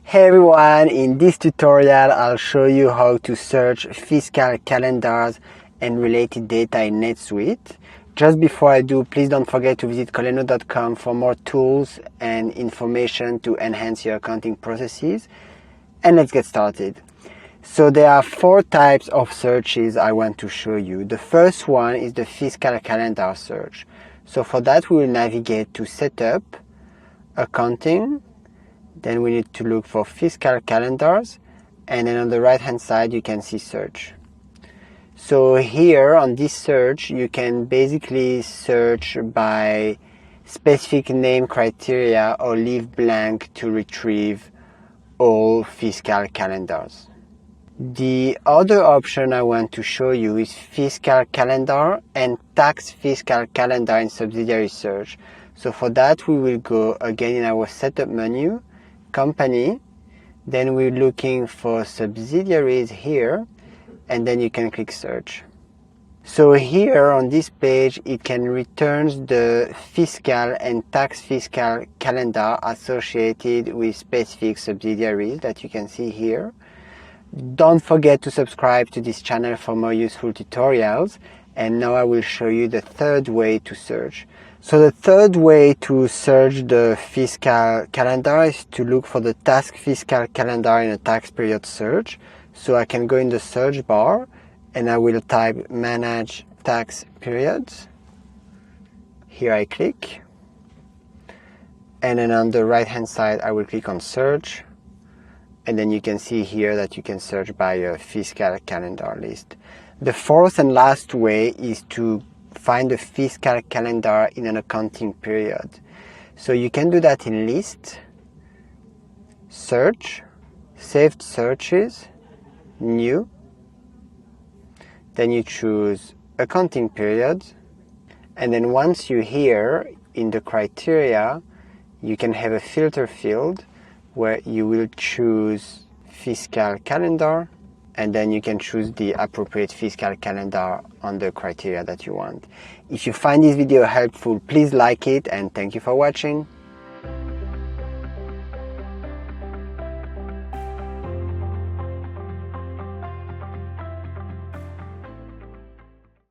Hey everyone, in this tutorial I'll show you how to search fiscal calendars and related data in NetSuite. Just before I do, please don't forget to visit coleno.com for more tools and information to enhance your accounting processes. And let's get started. So there are 4 types of searches I want to show you. The first one is the fiscal calendar search. So for that we will navigate to Setup, Accounting. Then we need to look for fiscal calendars, and then on the right hand side you can see search. So here on this search you can basically search by specific name criteria or leave blank to retrieve all fiscal calendars. The other option I want to show you is fiscal calendar and tax fiscal calendar in subsidiary search. So for that we will go again in our setup menu, company, then we're looking for subsidiaries here, and then you can click search. So here on this page it can return the fiscal and tax fiscal calendar associated with specific subsidiaries that you can see here. Don't forget to subscribe to this channel for more useful tutorials, and now I will show you the third way to search. So the third way to search the fiscal calendar is to look for the tax fiscal calendar in a tax period search. So I can go in the search bar and I will type manage tax periods. Here I click, and then on the right hand side I will click on search, and then you can see here that you can search by a fiscal calendar list. The fourth and last way is to find the fiscal calendar in an accounting period. So you can do that in list, search, saved searches, new, then you choose accounting period, and then once you're here in the criteria you can have a filter field where you will choose fiscal calendar, and then you can choose the appropriate fiscal calendar on the criteria that you want. If you find this video helpful, please like it, and thank you for watching.